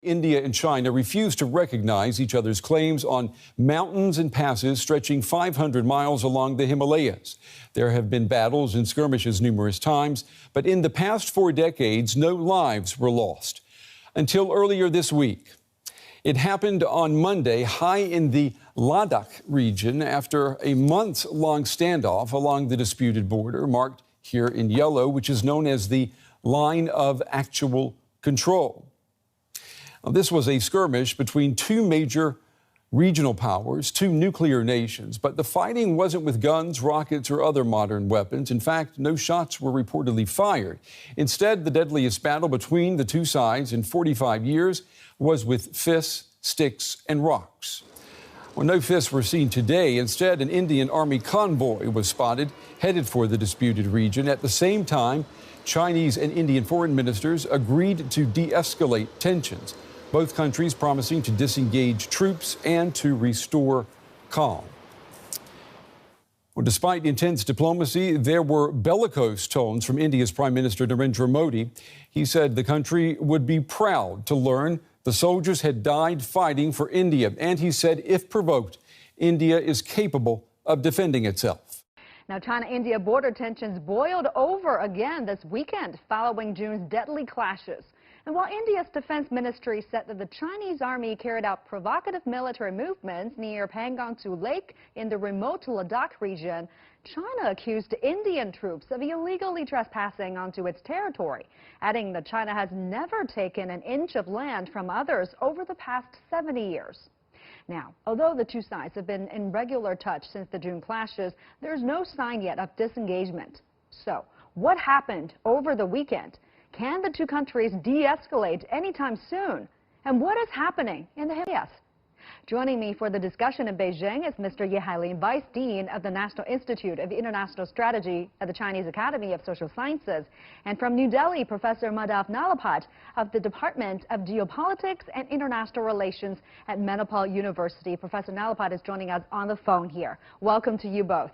India and China refuse to recognize each other's claims on mountains and passes stretching 500 miles along the Himalayas. There have been battles and skirmishes numerous times, but in the past 4 decades, no lives were lost. Until earlier this week. It happened on Monday high in the Ladakh region after a month-long standoff along the disputed border, marked here in yellow, which is known as the line of actual control. Now, this was a skirmish between two major regional powers, two nuclear nations, but the fighting wasn't with guns, rockets, or other modern weapons. In fact, no shots were reportedly fired. Instead, the deadliest battle between the two sides in 45 years was with fists, sticks, and rocks. Well, no fists were seen today. Instead, an Indian Army convoy was spotted headed for the disputed region. At the same time, Chinese and Indian foreign ministers agreed to de-escalate tensions, both countries promising to disengage troops and to restore calm. Well, despite intense diplomacy, there were bellicose tones from India's Prime Minister Narendra Modi. He said the country would be proud to learn the soldiers had died fighting for India. And he said, if provoked, India is capable of defending itself. Now, China-India border tensions boiled over again this weekend following June's deadly clashes. And while India's defense ministry said that the Chinese army carried out provocative military movements near Pangangsu Lake in the remote Ladakh region, China accused Indian troops of illegally trespassing onto its territory, adding that China has never taken an inch of land from others over the past 70 years. Now, although the two sides have been in regular touch since the June clashes, there's no sign yet of disengagement. So, what happened over the weekend? Can the two countries de-escalate anytime soon? And what is happening in the Himalayas? Joining me for the discussion in Beijing is Mr. Ye Hailin, Vice Dean of the National Institute of International Strategy at the Chinese Academy of Social Sciences, and from New Delhi, Professor Madhav Nalapat of the Department of Geopolitics and International Relations at Manipal University. Professor Nalapat is joining us on the phone here. Welcome to you both.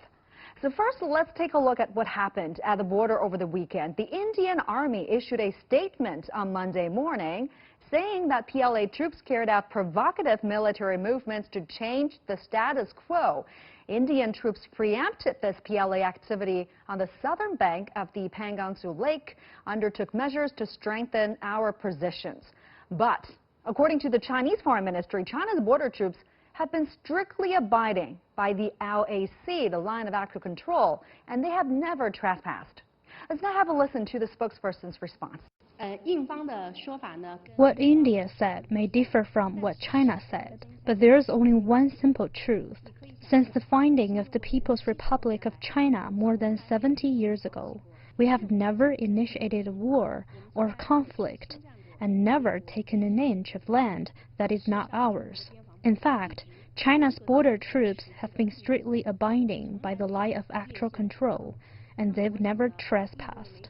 So first, let's take a look at what happened at the border over the weekend. The Indian Army issued a statement on Monday morning saying that PLA troops carried out provocative military movements to change the status quo. Indian troops preempted this PLA activity on the southern bank of the Pangangsu Lake, undertook measures to strengthen our positions. But according to the Chinese Foreign Ministry, China's border troops have been strictly abiding by the LAC, the line of actual control, and they have never trespassed. Let's now have a listen to the spokesperson's response. What India said may differ from what China said, but there is only one simple truth. Since the founding of the People's Republic of China more than 70 years ago, we have never initiated a war or conflict and never taken an inch of land that is not ours. In fact, China's border troops have been strictly abiding by the line of actual control, and they've never trespassed.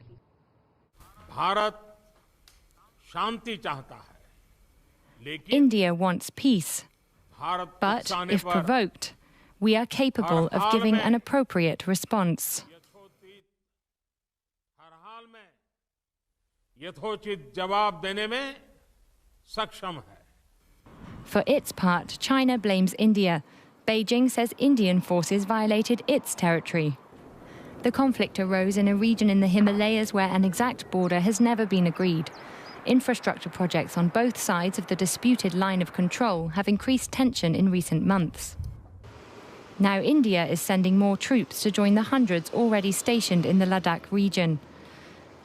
India wants peace, but if provoked, we are capable of giving an appropriate response. For its part, China blames India. Beijing says Indian forces violated its territory. The conflict arose in a region in the Himalayas where an exact border has never been agreed. Infrastructure projects on both sides of the disputed line of control have increased tension in recent months. Now India is sending more troops to join the hundreds already stationed in the Ladakh region.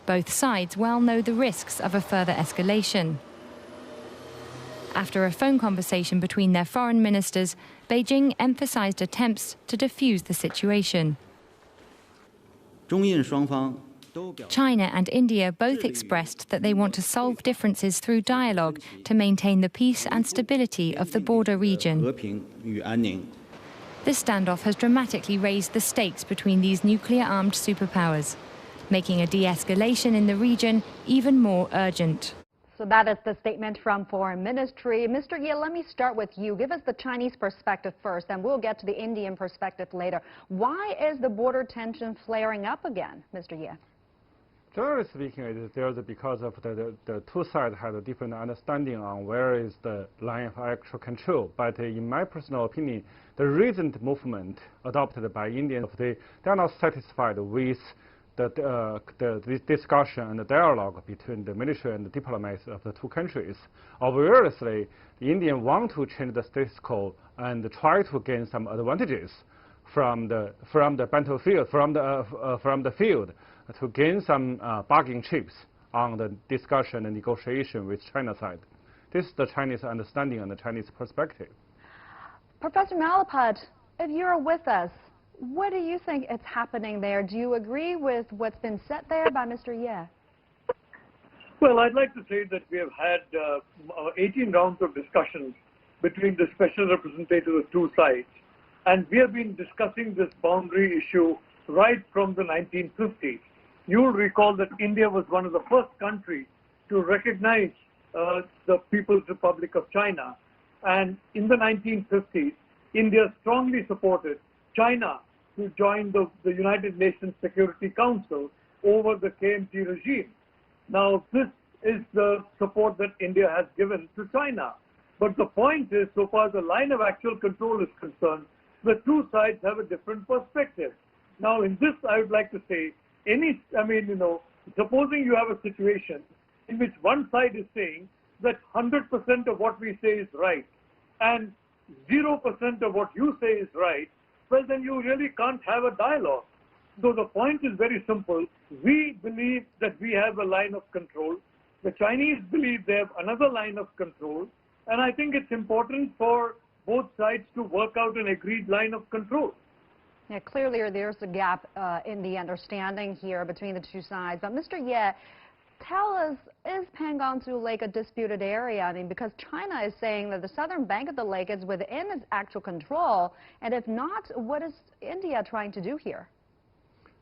Both sides well know the risks of a further escalation. After a phone conversation between their foreign ministers, Beijing emphasized attempts to defuse the situation. China and India both expressed that they want to solve differences through dialogue to maintain the peace and stability of the border region. This standoff has dramatically raised the stakes between these nuclear-armed superpowers, making a de-escalation in the region even more urgent. So that is the statement from Foreign Ministry. Mr. Ye, let me start with you. Give us the Chinese perspective first, and we'll get to the Indian perspective later. Why is the border tension flaring up again, Mr. Ye? Generally speaking, there's because of the two sides have a different understanding on where is the line of actual control. But in my personal opinion, the recent movement adopted by Indians, they are not satisfied with the discussion and the dialogue between the military and the diplomats of the two countries. Obviously, the Indians want to change the status quo and try to gain some advantages from the battlefield, from the field, to gain some bargaining chips on the discussion and negotiation with China side. This is the Chinese understanding and the Chinese perspective. Professor Malapad, if you're with us, what do you think is happening there? Do you agree with what's been said there by Mr. Ye? Well, I'd like to say that we have had 18 rounds of discussions between the special representative of two sides. And we have been discussing this boundary issue right from the 1950s. You'll recall that India was one of the first countries to recognize the People's Republic of China. And in the 1950s, India strongly supported China to join the United Nations Security Council over the KMT regime. Now, this is the support that India has given to China. But the point is, so far as the line of actual control is concerned, the two sides have a different perspective. Now, in this, I would like to say, supposing you have a situation in which one side is saying that 100% of what we say is right and 0% of what you say is right, well, then you really can't have a dialogue. So the point is very simple. We believe that we have a line of control. The Chinese believe they have another line of control. And I think it's important for both sides to work out an agreed line of control. Yeah, clearly there's a gap in the understanding here between the two sides. But Mr. Ye, tell us, is Pangong Lake a disputed area? I mean, because China is saying that the southern bank of the lake is within its actual control. And if not, what is India trying to do here?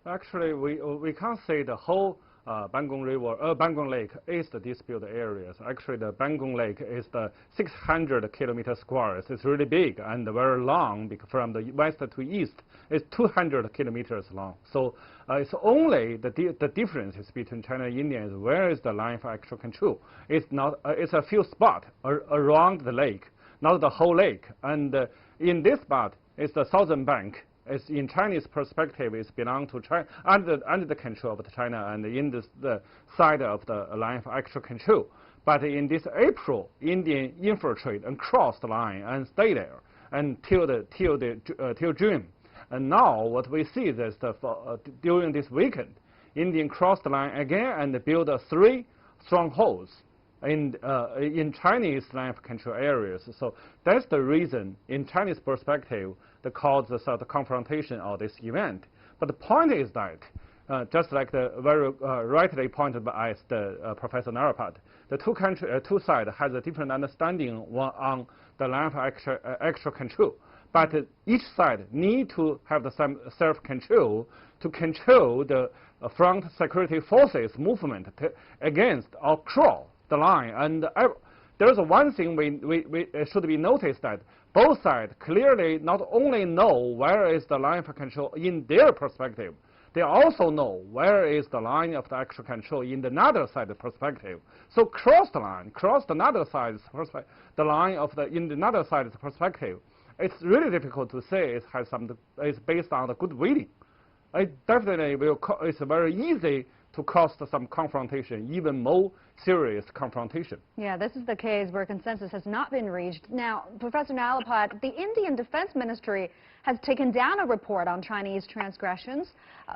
Actually, we can't say the whole Pangong Lake is the disputed areas. Actually, the Pangong Lake is the 600 kilometers squares. It's really big and very long, because from the west to east, it's 200 kilometers long. So it's only the differences between China and India is where is the line of actual control. It's not. It's a few spots around the lake, not the whole lake. And in this spot is the southern bank. It's in Chinese perspective, it belongs to China under the control of China and in the side of the line of actual control. But in this April, Indian infiltrate and cross the line and stay there until till June. And now what we see is during this weekend, Indian crossed the line again and build 3 strongholds in Chinese line of control areas. So that's the reason, in Chinese perspective, the causes of the confrontation of this event. But the point is that, just like the very rightly pointed by Professor Narapad, the two sides has a different understanding on the line of actual control. But each side need to have the same self-control to control the front security forces movement against or cross the line. And there's one thing we should be noticed, that both sides clearly not only know where is the line of control in their perspective, they also know where is the line of the actual control in another side's perspective. So cross the line, cross another side's perspective, the line of in another side's perspective. It's really difficult to say it has it's based on the good reading. It definitely will. It's very easy to cause some confrontation, even more serious confrontation. Yeah, this is the case where consensus has not been reached. Now, Professor Nalapat, the Indian Defense Ministry has taken down a report on Chinese transgressions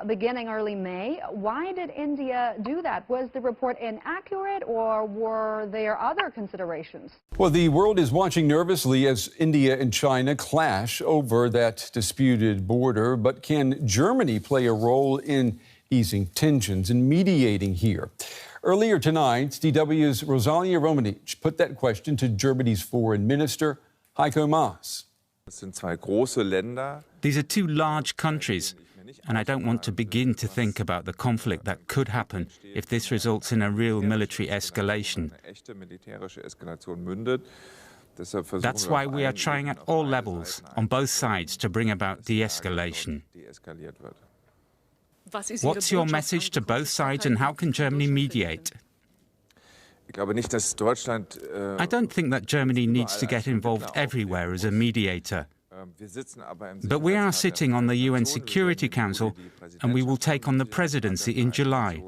beginning early May. Why did India do that? Was the report inaccurate, or were there other considerations? Well, the world is watching nervously as India and China clash over that disputed border. But can Germany play a role in easing tensions and mediating here? Earlier tonight, DW's Rosalia Romanich put that question to Germany's foreign minister, Heiko Maas. These are two large countries, and I don't want to begin to think about the conflict that could happen if this results in a real military escalation. That's why we are trying at all levels, on both sides, to bring about de-escalation. What's your message to both sides and how can Germany mediate? I don't think that Germany needs to get involved everywhere as a mediator. But we are sitting on the UN Security Council and we will take on the presidency in July.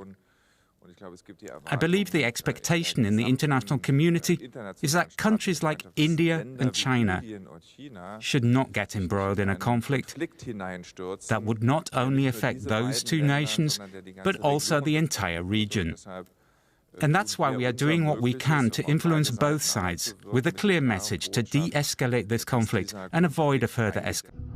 I believe the expectation in the international community is that countries like India and China should not get embroiled in a conflict that would not only affect those two nations, but also the entire region. And that's why we are doing what we can to influence both sides with a clear message to de-escalate this conflict and avoid a further escalation.